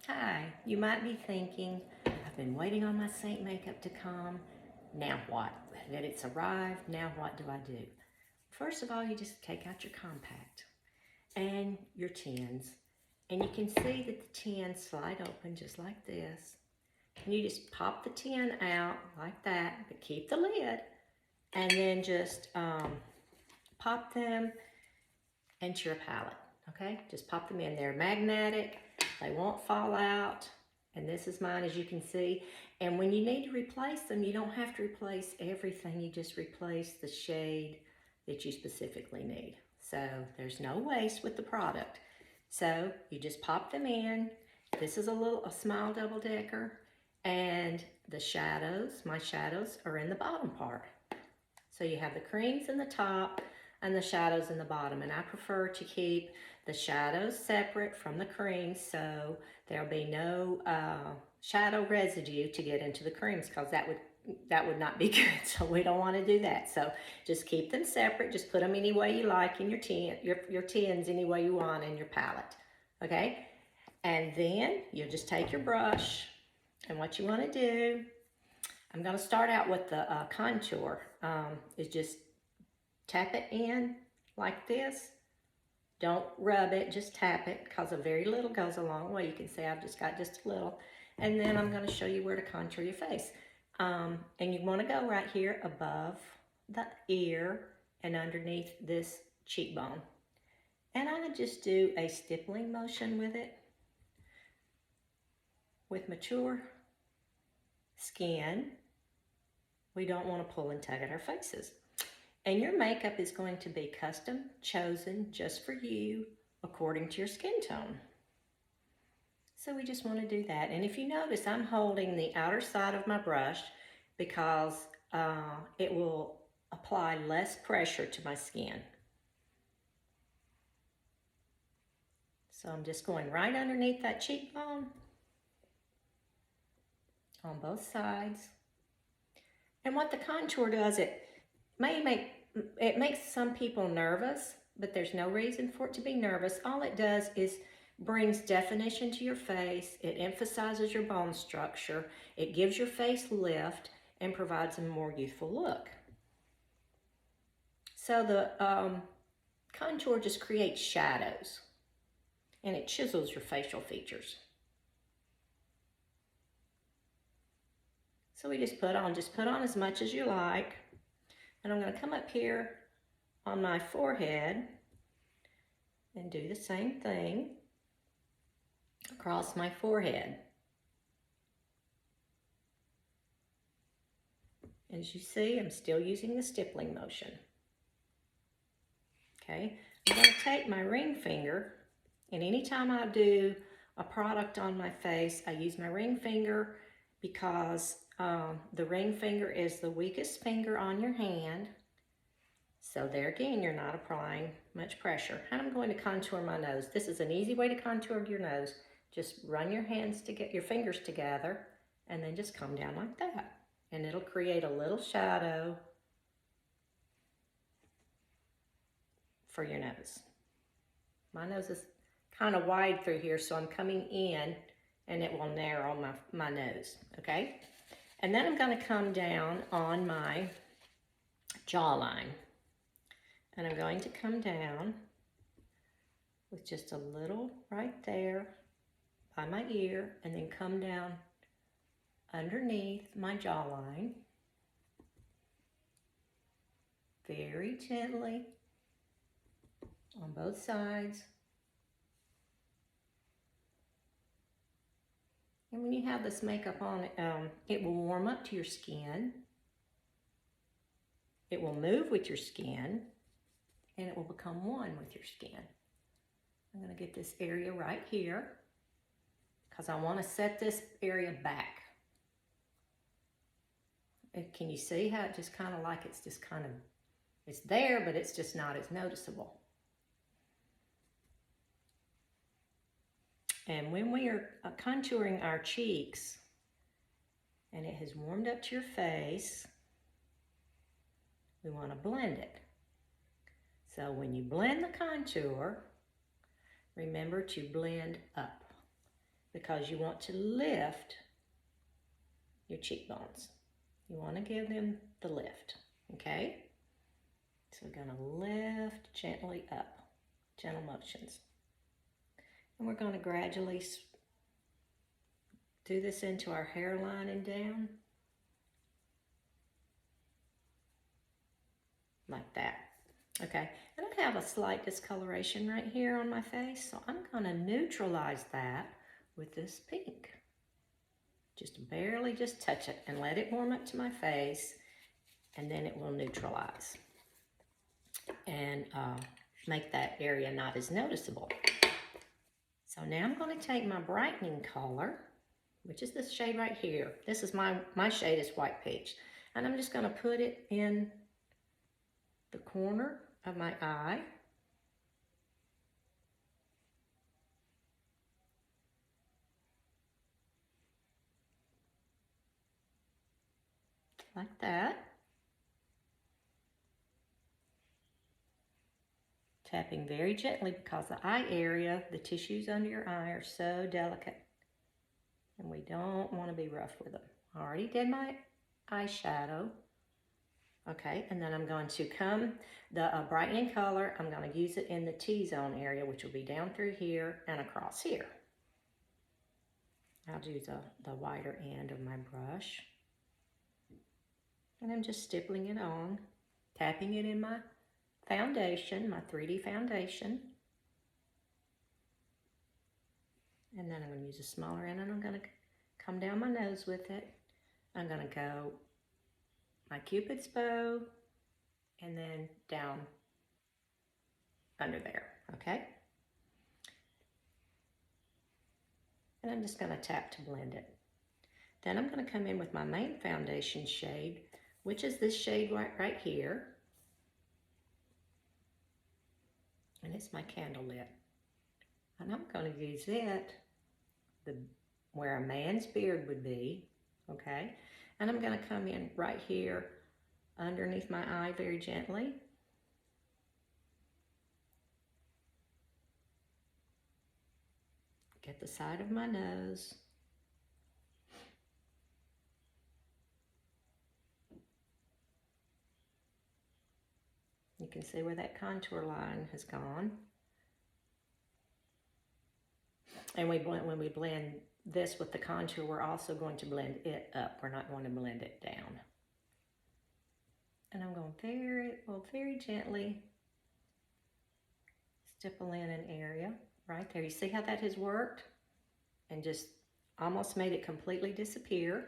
Hi, you might be thinking, I've been waiting on my Seint makeup to come. Now what? That it's arrived, now what do I do? First of all, you just take out your compact and your tins. And you can see that the tins slide open just like this. And you just pop the tin out like that, but keep the lid. And then just pop them into your palette, okay? Just pop them in. They're magnetic, they won't fall out. And this is mine, as you can see. And when you need to replace them, you don't have to replace everything. You just replace the shade that you specifically need. So there's no waste with the product. So you just pop them in. This is a smile double decker. And the shadows, my shadows are in the bottom part. So you have the creams in the top and the shadows in the bottom. And I prefer to keep the shadows separate from the creams so there'll be no shadow residue to get into the creams, because that would not be good. So we don't want to do that. So just keep them separate. Just put them any way you like in your tins any way you want in your palette. Okay? And then you'll just take your brush, and what you want to do, I'm going to start out with the contour. Is just tap it in like this. Don't rub it, just tap it, because a very little goes a long way. You can see I've just got just a little. And then I'm going to show you where to contour your face. And you want to go right here above the ear and underneath this cheekbone. And I just do a stippling motion with it. With mature skin, we don't want to pull and tug at our faces. And your makeup is going to be custom chosen just for you according to your skin tone. So we just want to do that. And if you notice, I'm holding the outer side of my brush because it will apply less pressure to my skin. So I'm just going right underneath that cheekbone on both sides. And what the contour does, it makes some people nervous, but there's no reason for it to be nervous. All it does is brings definition to your face. It emphasizes your bone structure. It gives your face lift and provides a more youthful look. So the contour just creates shadows, and it chisels your facial features. So we just put on as much as you like. And I'm going to come up here on my forehead and do the same thing across my forehead. As you see, I'm still using the stippling motion. Okay, I'm going to take my ring finger, and anytime I do a product on my face, I use my ring finger because the ring finger is the weakest finger on your hand. So there again, you're not applying much pressure. And I'm going to contour my nose. This is an easy way to contour your nose. Just run your fingers together, and then just come down like that. And it'll create a little shadow for your nose. My nose is kind of wide through here, so I'm coming in, and it will narrow my nose, okay? And then I'm going to come down on my jawline. And I'm going to come down with just a little right there by my ear, and then come down underneath my jawline very gently on both sides. And when you have this makeup on, it will warm up to your skin. It will move with your skin, and it will become one with your skin. I'm going to get this area right here because I want to set this area back. And can you see how it just kind of like it's there, but it's just not as noticeable. And when we are contouring our cheeks, and it has warmed up to your face, we want to blend it. So when you blend the contour, remember to blend up. because you want to lift your cheekbones. You want to give them the lift, okay? So we're going to lift gently up, gentle motions. And we're going to gradually do this into our hairline and down. Like that. Okay, and I have a slight discoloration right here on my face, so I'm going to neutralize that with this pink. Just barely just touch it and let it warm up to my face, and then it will neutralize and make that area not as noticeable. So now I'm going to take my brightening color, which is this shade right here. This is my shade is White Peach, and I'm just going to put it in the corner of my eye. Like that. Tapping very gently because the eye area, the tissues under your eye are so delicate. And we don't want to be rough with them. I already did my eyeshadow. Okay, and then I'm going to the brightening color, I'm going to use it in the T-zone area, which will be down through here and across here. I'll do the wider end of my brush. And I'm just stippling it on, tapping it in my foundation, my 3D foundation. And then I'm going to use a smaller end, and I'm going to come down my nose with it. I'm going to go my Cupid's bow, and then down under there, okay? And I'm just going to tap to blend it. Then I'm going to come in with my main foundation shade, which is this shade right here. And it's my candle lit. And I'm going to use it where a man's beard would be, okay? And I'm going to come in right here underneath my eye very gently. Get the side of my nose. You can see where that contour line has gone. And when we blend this with the contour, we're also going to blend it up. We're not going to blend it down. And I'm going very gently stipple in an area right there. You see how that has worked? And just almost made it completely disappear.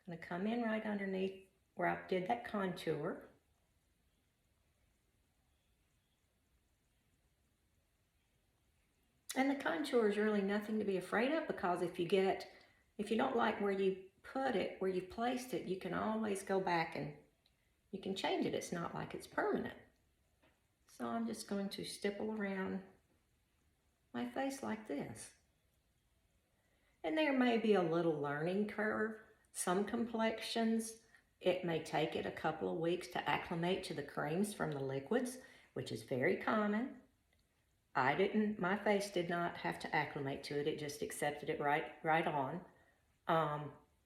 I'm gonna come in right underneath where I did that contour. And the contour is really nothing to be afraid of, because if you don't like where you put it, where you placed it, you can always go back and you can change it. It's not like it's permanent. So I'm just going to stipple around my face like this. And there may be a little learning curve. Some complexions, it may take it a couple of weeks to acclimate to the creams from the liquids, which is very common. My face did not have to acclimate to it. It just accepted it right on.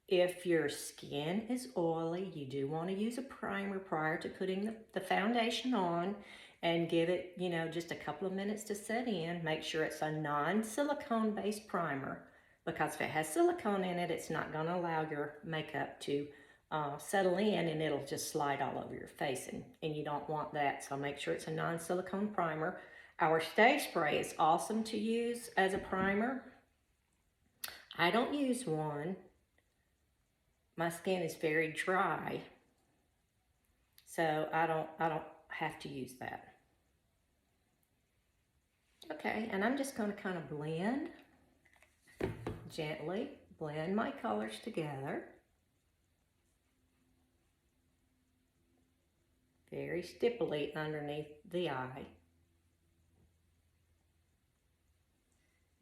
If your skin is oily, you do want to use a primer prior to putting the foundation on, and give it, just a couple of minutes to set in. Make sure it's a non-silicone based primer, because if it has silicone in it, it's not going to allow your makeup to settle in, and it'll just slide all over your face, and you don't want that. So make sure it's a non-silicone primer. Our Stay Spray is awesome to use as a primer. I don't use one. My skin is very dry, so I don't have to use that. Okay, and I'm just going to kind of gently blend my colors together. Very stipply underneath the eye.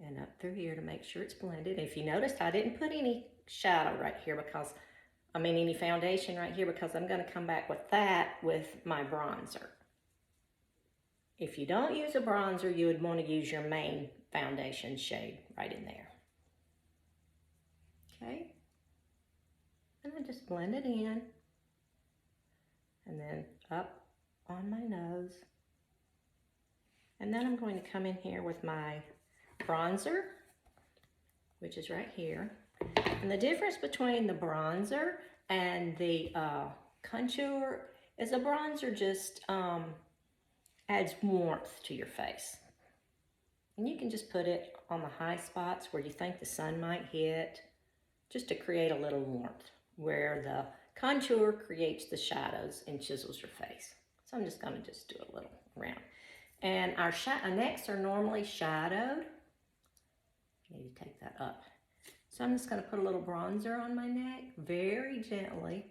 And up through here to make sure it's blended. If you noticed, I didn't put any shadow right here any foundation right here, because I'm going to come back with that with my bronzer. If you don't use a bronzer, you would want to use your main foundation shade right in there. Okay. And I just blend it in. And then up on my nose. And then I'm going to come in here with my bronzer, which is right here. And the difference between the bronzer and the contour is a bronzer just adds warmth to your face. And you can just put it on the high spots where you think the sun might hit, just to create a little warmth, where the contour creates the shadows and chisels your face. So I'm just going to just do a little around. And our necks are normally shadowed. I need to take that up. So I'm just going to put a little bronzer on my neck, very gently,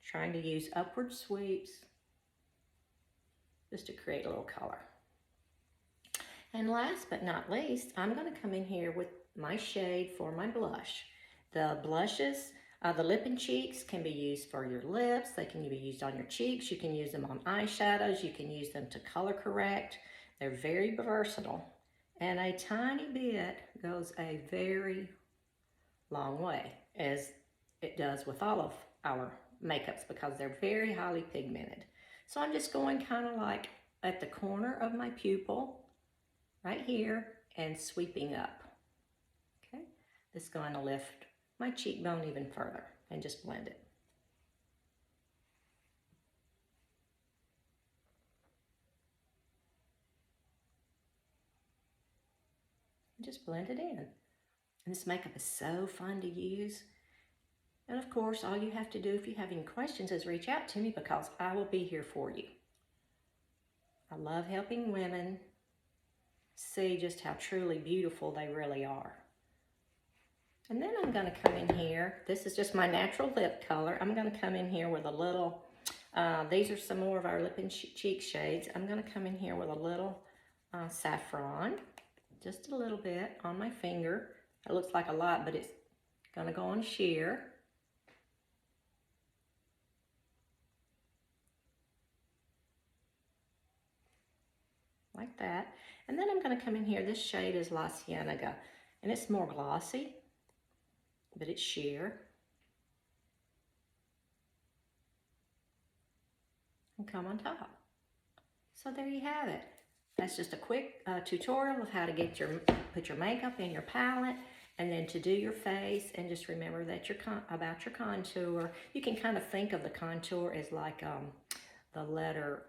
trying to use upward sweeps just to create a little color. And last but not least, I'm going to come in here with my shade for my blush. The blushes, the lip and cheeks can be used for your lips. They can be used on your cheeks. You can use them on eyeshadows. You can use them to color correct. They're very versatile. And a tiny bit goes a very long way, as it does with all of our makeups, because they're very highly pigmented. So I'm just going kind of like at the corner of my pupil, right here, and sweeping up. Okay, this is going to lift my cheekbone even further and just blend it. Just blend it in. And this makeup is so fun to use. And of course, all you have to do if you have any questions is reach out to me, because I will be here for you. I love helping women see just how truly beautiful they really are. And then I'm going to come in here. This is just my natural lip color. I'm going to come in here with a little, these are some more of our lip and cheek shades. I'm going to come in here with a little saffron, just a little bit on my finger. It looks like a lot, but it's going to go on sheer. Like that. And then I'm going to come in here. This shade is La Cienega, and it's more glossy, but it's sheer. And come on top. So there you have it. That's just a quick tutorial of how to get put your makeup in your palette, and then to do your face. And just remember that about your contour. You can kind of think of the contour as like the letter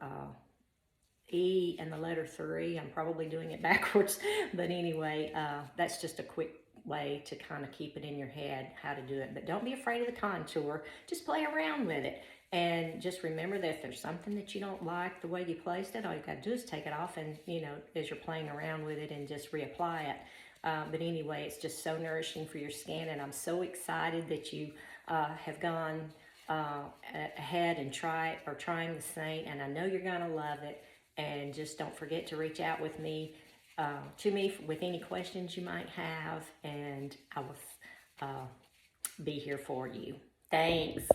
E and the letter 3. I'm probably doing it backwards, but anyway, that's just a quick way to kind of keep it in your head how to do it. But don't be afraid of the contour. Just play around with it. And just remember that if there's something that you don't like the way you placed it, all you got to do is take it off and, you know, as you're playing around with it, and just reapply it. But anyway, it's just so nourishing for your skin, and I'm so excited that you have gone ahead and trying the Seint, and I know you're going to love it. And just don't forget to reach out with me, to me with any questions you might have, and I will be here for you. Thanks.